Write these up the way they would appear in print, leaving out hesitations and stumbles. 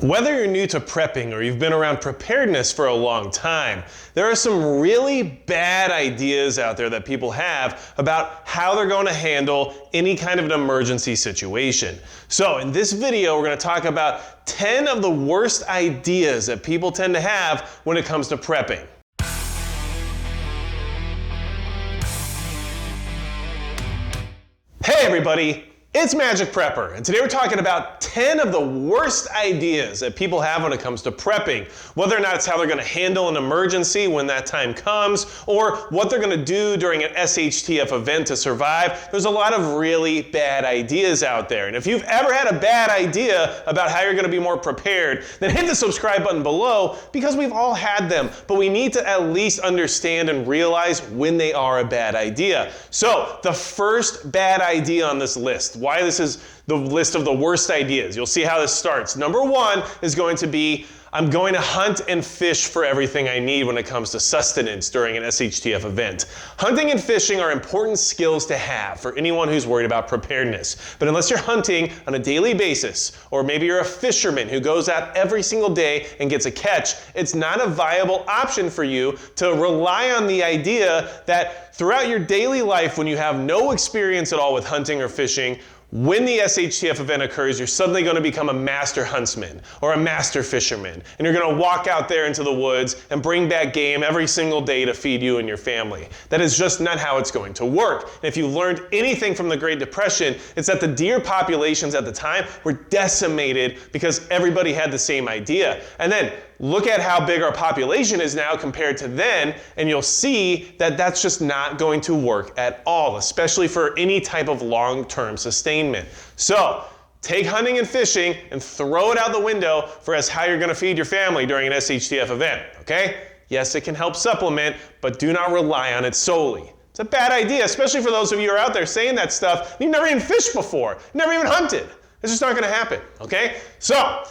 Whether you're new to prepping or you've been around preparedness for a long time, there are some really bad ideas out there that people have about how they're going to handle any kind of an emergency situation. So in this video, we're going to talk about 10 of the worst ideas that people tend to have when it comes to prepping. Hey everybody! It's Magic Prepper, and today we're talking about 10 of the worst ideas that people have when it comes to prepping. Whether or not it's how they're going to handle an emergency when that time comes, or what they're going to do during an SHTF event to survive. There's a lot of really bad ideas out there. And if you've ever had a bad idea about how you're going to be more prepared, then hit the subscribe button below, because we've all had them. But we need to at least understand and realize when they are a bad idea. So the first bad idea on this list, why this is the list of the worst ideas. You'll see how this starts. Number one is going to be, I'm going to hunt and fish for everything I need when it comes to sustenance during an SHTF event. Hunting and fishing are important skills to have for anyone who's worried about preparedness. But unless you're hunting on a daily basis, or maybe you're a fisherman who goes out every single day and gets a catch, it's not a viable option for you to rely on the idea that throughout your daily life, when you have no experience at all with hunting or fishing, when the SHTF event occurs, you're suddenly going to become a master huntsman or a master fisherman. And you're going to walk out there into the woods and bring back game every single day to feed you and your family. That is just not how it's going to work. And if you learned anything from the Great Depression, it's that the deer populations at the time were decimated because everybody had the same idea. And then look at how big our population is now compared to then, and you'll see that that's just not going to work at all, especially for any type of long-term sustainment. So take hunting and fishing and throw it out the window for as how you're going to feed your family during an SHTF event, okay? Yes, it can help supplement, but do not rely on it solely. It's a bad idea, especially for those of you who are out there saying that stuff. You've never even fished before, never even hunted. It's just not going to happen, okay? So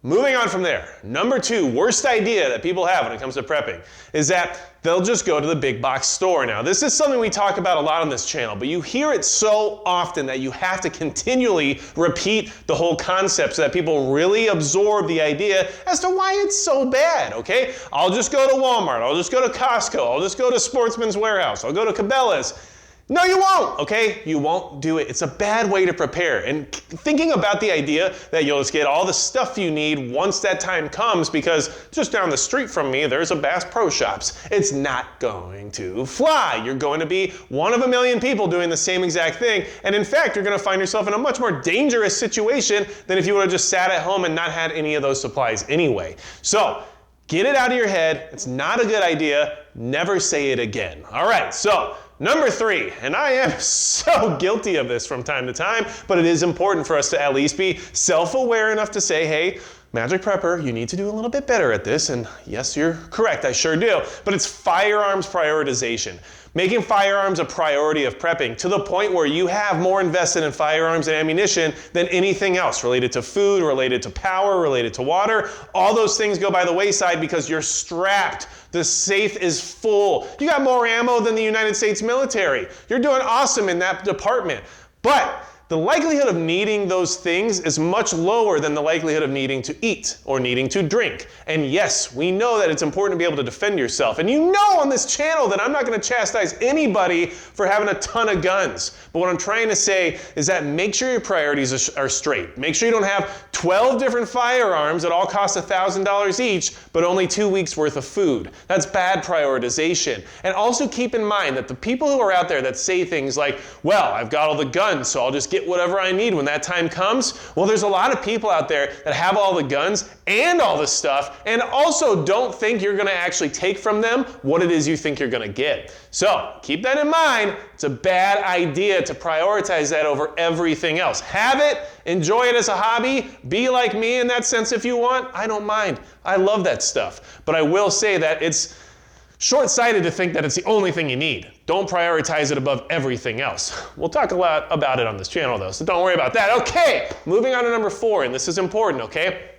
moving on from there, number two, worst idea that people have when it comes to prepping is that they'll just go to the big box store. Now, this is something we talk about a lot on this channel, but you hear it so often that you have to continually repeat the whole concept so that people really absorb the idea as to why it's so bad, okay? I'll just go to Walmart, I'll just go to Costco, I'll just go to Sportsman's Warehouse, I'll go to Cabela's. No, you won't, okay? You won't do it. It's a bad way to prepare. And thinking about the idea that you'll just get all the stuff you need once that time comes, because just down the street from me, there's a Bass Pro Shops. It's not going to fly. You're going to be one of a million people doing the same exact thing. And in fact, you're going to find yourself in a much more dangerous situation than if you would have just sat at home and not had any of those supplies anyway. So get it out of your head. It's not a good idea. Never say it again. All right, so number three, and I am so guilty of this from time to time, but it is important for us to at least be self-aware enough to say, hey, Magic Prepper, you need to do a little bit better at this. And yes, you're correct, I sure do. But it's firearms prioritization. Making firearms a priority of prepping to the point where you have more invested in firearms and ammunition than anything else related to food, related to power, related to water. All those things go by the wayside because you're strapped. The safe is full. You got more ammo than the United States military. You're doing awesome in that department. But the likelihood of needing those things is much lower than the likelihood of needing to eat or needing to drink. And yes, we know that it's important to be able to defend yourself. And you know on this channel that I'm not going to chastise anybody for having a ton of guns. But what I'm trying to say is that make sure your priorities are straight. Make sure you don't have 12 different firearms that all cost $1,000 each, but only 2 weeks worth of food. That's bad prioritization. And also keep in mind that the people who are out there that say things like, well, I've got all the guns, so I'll just get whatever I need when that time comes. Well, there's a lot of people out there that have all the guns and all the stuff, and also don't think you're going to actually take from them what it is you think you're going to get. So keep that in mind. It's a bad idea to prioritize that over everything else. Have it, enjoy it as a hobby, be like me in that sense if you want. I don't mind. I love that stuff. But I will say that it's short-sighted to think that it's the only thing you need. Don't prioritize it above everything else. We'll talk a lot about it on this channel though, so don't worry about that. Okay, moving on to number four, and this is important, okay?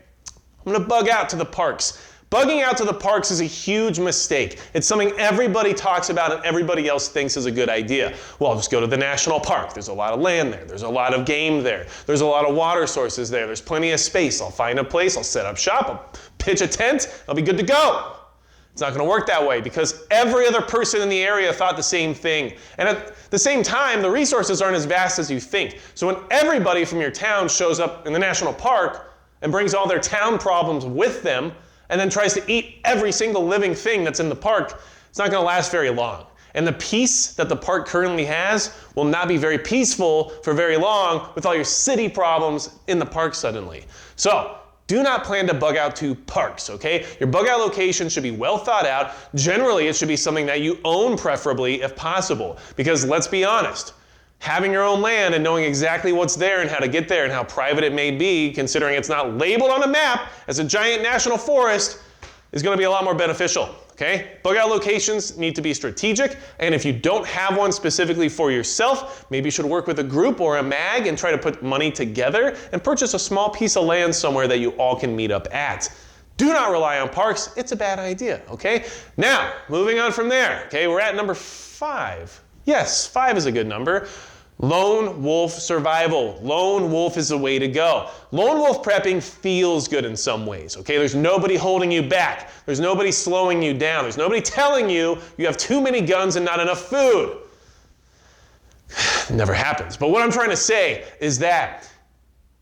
I'm gonna bug out to the parks. Bugging out to the parks is a huge mistake. It's something everybody talks about and everybody else thinks is a good idea. Well, I'll just go to the national park. There's a lot of land there. There's a lot of game there. There's a lot of water sources there. There's plenty of space. I'll find a place. I'll set up shop. I'll pitch a tent. I'll be good to go. It's not going to work that way because every other person in the area thought the same thing. And at the same time, the resources aren't as vast as you think. So when everybody from your town shows up in the national park and brings all their town problems with them and then tries to eat every single living thing that's in the park, it's not going to last very long. And the peace that the park currently has will not be very peaceful for very long with all your city problems in the park suddenly. So do not plan to bug out to parks, okay? Your bug out location should be well thought out. Generally, it should be something that you own preferably if possible. Because let's be honest, having your own land and knowing exactly what's there and how to get there and how private it may be, considering it's not labeled on a map as a giant national forest, is going to be a lot more beneficial. Okay? Bug out locations need to be strategic, and if you don't have one specifically for yourself, maybe you should work with a group or a mag and try to put money together and purchase a small piece of land somewhere that you all can meet up at. Do not rely on parks. It's a bad idea, okay? Now, moving on from there, okay, we're at number 5. Yes, 5 is a good number. Lone wolf survival. Lone wolf is the way to go. Lone wolf prepping feels good in some ways, okay? There's nobody holding you back. There's nobody slowing you down. There's nobody telling you you have too many guns and not enough food. It never happens. But what I'm trying to say is that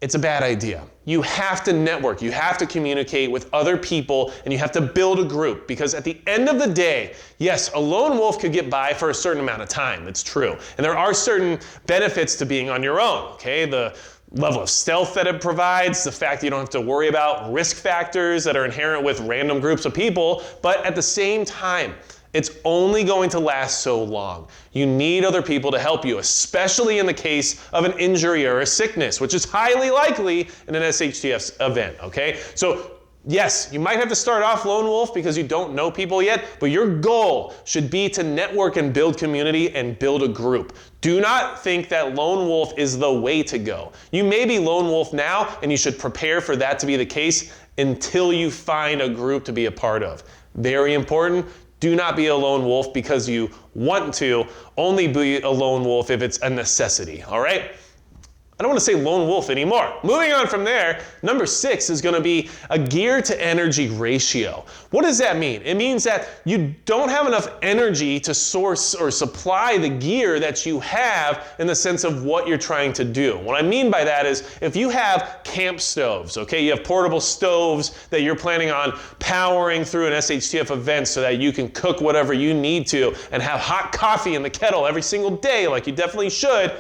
it's a bad idea. You have to network, you have to communicate with other people, and you have to build a group, because at the end of the day, yes, a lone wolf could get by for a certain amount of time, it's true. And there are certain benefits to being on your own, okay? The level of stealth that it provides, the fact that you don't have to worry about risk factors that are inherent with random groups of people, but at the same time, it's only going to last so long. You need other people to help you, especially in the case of an injury or a sickness, which is highly likely in an SHTF event, okay? So yes, you might have to start off lone wolf because you don't know people yet, but your goal should be to network and build community and build a group. Do not think that lone wolf is the way to go. You may be lone wolf now, and you should prepare for that to be the case until you find a group to be a part of. Very important. Do not be a lone wolf because you want to. Only be a lone wolf if it's a necessity, all right? I don't want to say lone wolf anymore. Moving on from there, number 6 is going to be a gear to energy ratio. What does that mean? It means that you don't have enough energy to source or supply the gear that you have in the sense of what you're trying to do. What I mean by that is if you have camp stoves, okay, you have portable stoves that you're planning on powering through an SHTF event so that you can cook whatever you need to and have hot coffee in the kettle every single day like you definitely should,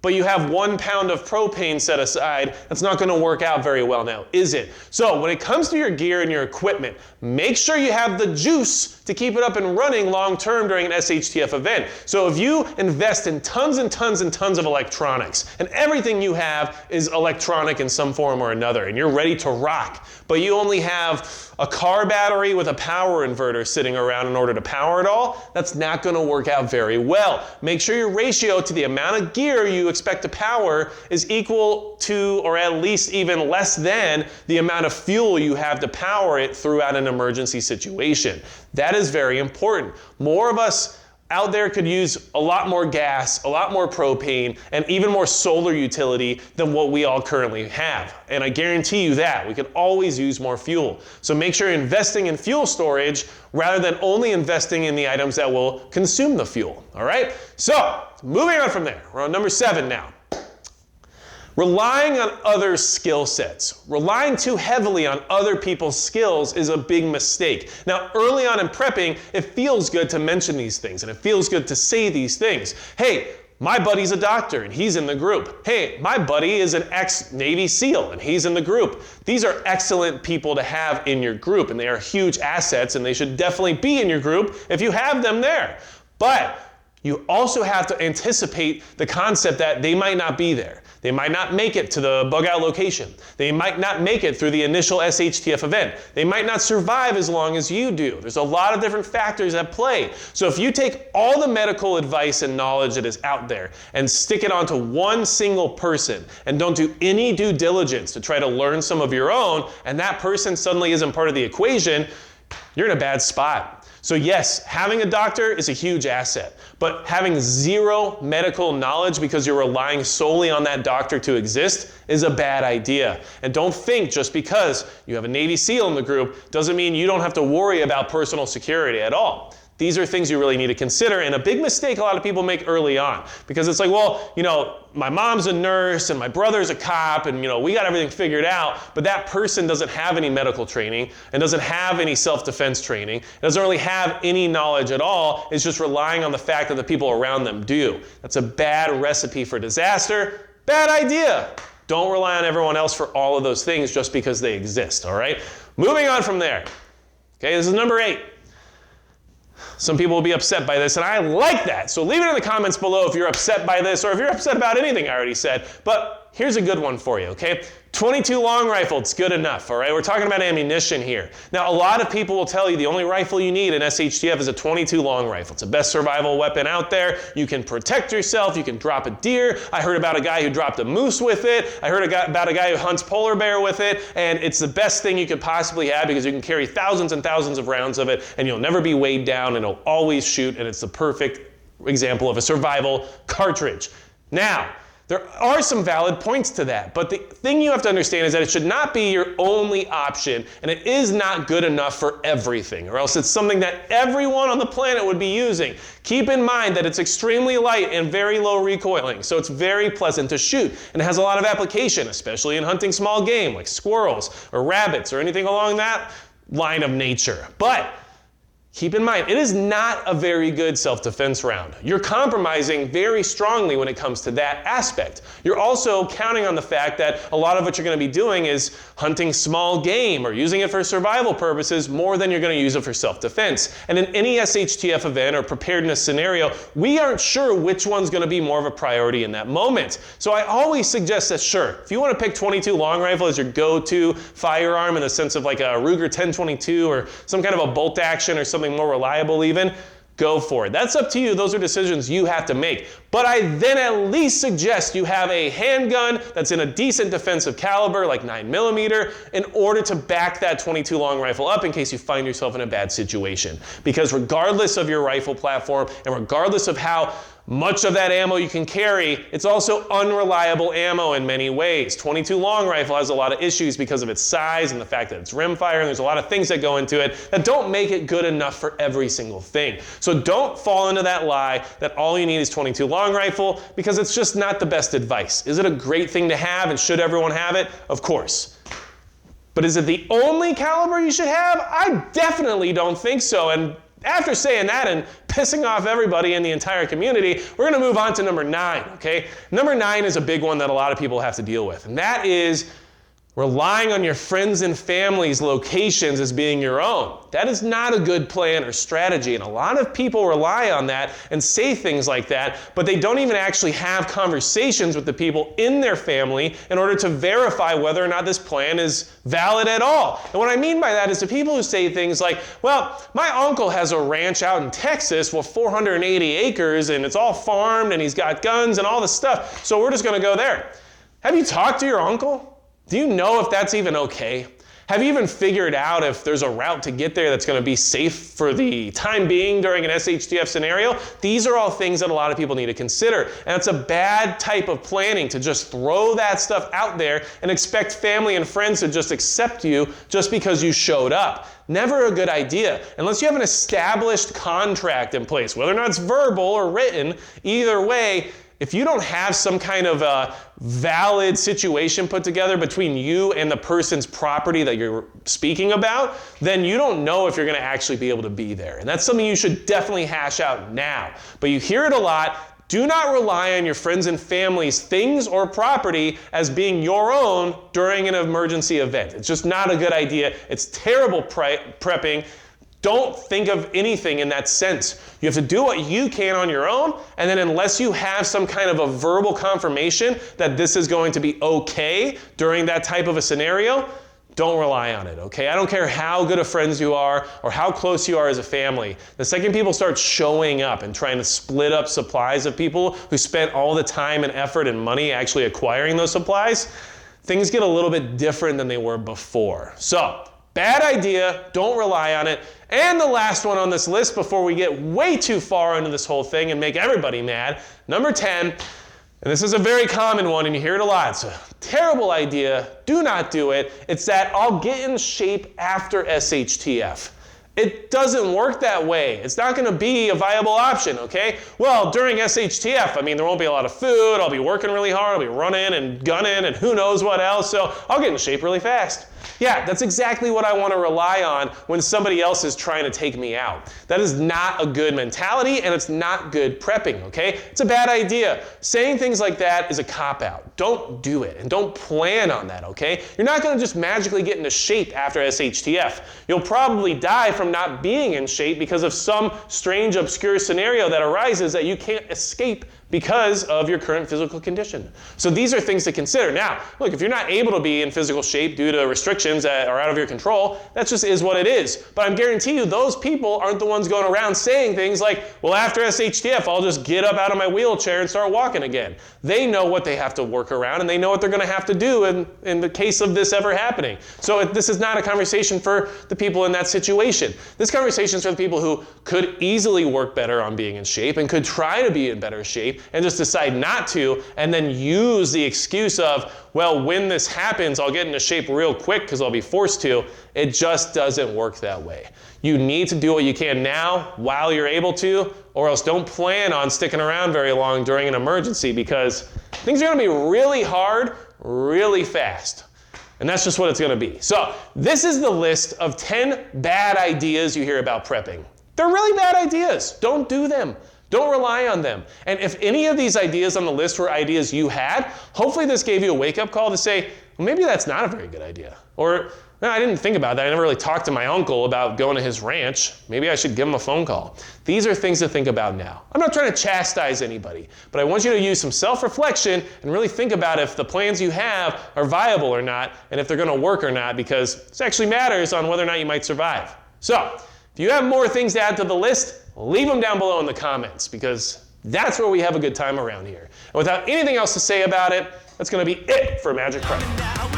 but you have 1 pound of propane set aside, that's not going to work out very well now, is it? So when it comes to your gear and your equipment, make sure you have the juice to keep it up and running long term during an SHTF event. So if you invest in tons and tons and tons of electronics, and everything you have is electronic in some form or another, and you're ready to rock, but you only have a car battery with a power inverter sitting around in order to power it all, that's not going to work out very well. Make sure your ratio to the amount of gear you expect to power is equal to, or at least even less than, the amount of fuel you have to power it throughout an emergency situation. That is very important. More of us out there could use a lot more gas, a lot more propane, and even more solar utility than what we all currently have. And I guarantee you that. We could always use more fuel. So make sure you're investing in fuel storage rather than only investing in the items that will consume the fuel. All right? So, moving on from there. We're on number 7 now. Relying on other skill sets. Relying too heavily on other people's skills is a big mistake. Now, early on in prepping, it feels good to mention these things, and it feels good to say these things. Hey, my buddy's a doctor, and he's in the group. Hey, my buddy is an ex-Navy SEAL, and he's in the group. These are excellent people to have in your group, and they are huge assets, and they should definitely be in your group if you have them there. But you also have to anticipate the concept that they might not be there. They might not make it to the bug out location. They might not make it through the initial SHTF event. They might not survive as long as you do. There's a lot of different factors at play. So if you take all the medical advice and knowledge that is out there and stick it onto one single person and don't do any due diligence to try to learn some of your own, and that person suddenly isn't part of the equation, you're in a bad spot. So yes, having a doctor is a huge asset, but having zero medical knowledge because you're relying solely on that doctor to exist is a bad idea. And don't think just because you have a Navy SEAL in the group doesn't mean you don't have to worry about personal security at all. These are things you really need to consider, and a big mistake a lot of people make early on, because it's like, well, you know, my mom's a nurse and my brother's a cop and, you know, we got everything figured out, but that person doesn't have any medical training and doesn't have any self-defense training, doesn't really have any knowledge at all, is just relying on the fact that the people around them do. That's a bad recipe for disaster, bad idea. Don't rely on everyone else for all of those things just because they exist, all right? Moving on from there. Okay, this is number 8. Some people will be upset by this, and I like that. So leave it in the comments below if you're upset by this or if you're upset about anything I already said. But here's a good one for you, okay? 22 long rifle, it's good enough, all right? We're talking about ammunition here. Now, a lot of people will tell you the only rifle you need in SHTF is a 22 long rifle. It's the best survival weapon out there. You can protect yourself. You can drop a deer. I heard about a guy who dropped a moose with it. I heard about a guy who hunts polar bear with it, and it's the best thing you could possibly have because you can carry thousands and thousands of rounds of it, and you'll never be weighed down, and it'll always shoot, and it's the perfect example of a survival cartridge. Now, there are some valid points to that, but the thing you have to understand is that it should not be your only option, and it is not good enough for everything, or else it's something that everyone on the planet would be using. Keep in mind that it's extremely light and very low recoiling, so it's very pleasant to shoot, and it has a lot of application, especially in hunting small game like squirrels or rabbits or anything along that line of nature. But keep in mind, it is not a very good self-defense round. You're compromising very strongly when it comes to that aspect. You're also counting on the fact that a lot of what you're going to be doing is hunting small game or using it for survival purposes more than you're going to use it for self-defense. And in any SHTF event or preparedness scenario, we aren't sure which one's going to be more of a priority in that moment. So I always suggest that, sure, if you want to pick 22 long rifle as your go-to firearm in the sense of like a Ruger 1022 or some kind of a bolt action or something more reliable even, go for it. That's up to you. Those are decisions you have to make. But I then at least suggest you have a handgun that's in a decent defensive caliber, like 9mm, in order to back that 22 long rifle up in case you find yourself in a bad situation. Because regardless of your rifle platform and regardless of how much of that ammo you can carry, it's also unreliable ammo in many ways. 22 long rifle has a lot of issues because of its size and the fact that it's rimfire, and there's a lot of things that go into it that don't make it good enough for every single thing. So don't fall into that lie that all you need is 22 long rifle, because it's just not the best advice. Is it a great thing to have, and should everyone have it? Of course. But is it the only caliber you should have? I definitely don't think so. And after saying that and pissing off everybody in the entire community, we're going to move on to number 9, okay? Number 9 is a big one that a lot of people have to deal with, and that is relying on your friends and family's locations as being your own. That is not a good plan or strategy, and a lot of people rely on that and say things like that, but they don't even actually have conversations with the people in their family in order to verify whether or not this plan is valid at all. And what I mean by that is the people who say things like, well, my uncle has a ranch out in Texas with 480 acres and it's all farmed and he's got guns and all this stuff, so we're just going to go there. Have you talked to your uncle? Do you know if that's even okay? Have you even figured out if there's a route to get there that's going to be safe for the time being during an SHTF scenario? These are all things that a lot of people need to consider. And it's a bad type of planning to just throw that stuff out there and expect family and friends to just accept you just because you showed up. Never a good idea. Unless you have an established contract in place, whether or not it's verbal or written, either way, if you don't have some kind of a valid situation put together between you and the person's property that you're speaking about, then you don't know if you're going to actually be able to be there. And that's something you should definitely hash out now. But you hear it a lot. Do not rely on your friends and family's things or property as being your own during an emergency event. It's just not a good idea. It's terrible prepping. Don't think of anything in that sense. You have to do what you can on your own, and then unless you have some kind of a verbal confirmation that this is going to be okay during that type of a scenario, don't rely on it, okay? I don't care how good of friends you are or how close you are as a family. The second people start showing up and trying to split up supplies of people who spent all the time and effort and money actually acquiring those supplies, things get a little bit different than they were before. So, bad idea, don't rely on it. And the last one on this list before we get way too far into this whole thing and make everybody mad, number 10, and this is a very common one and you hear it a lot. It's a terrible idea, do not do it. It's that I'll get in shape after SHTF. It doesn't work that way. It's not gonna be a viable option, okay? Well, during SHTF, I mean, there won't be a lot of food, I'll be working really hard, I'll be running and gunning and who knows what else, so I'll get in shape really fast. Yeah, that's exactly what I want to rely on when somebody else is trying to take me out. That is not a good mentality and it's not good prepping, okay? It's a bad idea. Saying things like that is a cop-out. Don't do it and don't plan on that, okay? You're not going to just magically get into shape after SHTF. You'll probably die from not being in shape because of some strange, obscure scenario that arises that you can't escape because of your current physical condition. So these are things to consider. Now, look, if you're not able to be in physical shape due to restrictions that are out of your control, that just is what it is. But I'm guarantee you those people aren't the ones going around saying things like, well, after SHTF, I'll just get up out of my wheelchair and start walking again. They know what they have to work around and they know what they're gonna have to do in the case of this ever happening. So this is not a conversation for the people in that situation. This conversation is for the people who could easily work better on being in shape and could try to be in better shape and just decide not to, and then use the excuse of, well, when this happens, I'll get into shape real quick because I'll be forced to. It just doesn't work that way. You need to do what you can now while you're able to, or else don't plan on sticking around very long during an emergency because things are gonna be really hard, really fast. And that's just what it's gonna be. So this is the list of 10 bad ideas you hear about prepping. They're really bad ideas. Don't do them. Don't rely on them. And if any of these ideas on the list were ideas you had, hopefully this gave you a wake-up call to say, well, maybe that's not a very good idea. Or, no, I didn't think about that. I never really talked to my uncle about going to his ranch. Maybe I should give him a phone call. These are things to think about now. I'm not trying to chastise anybody, but I want you to use some self-reflection and really think about if the plans you have are viable or not, and if they're gonna work or not, because this actually matters on whether or not you might survive. So, if you have more things to add to the list, leave them down below in the comments because that's where we have a good time around here. And without anything else to say about it, that's going to be it for Magic Prep.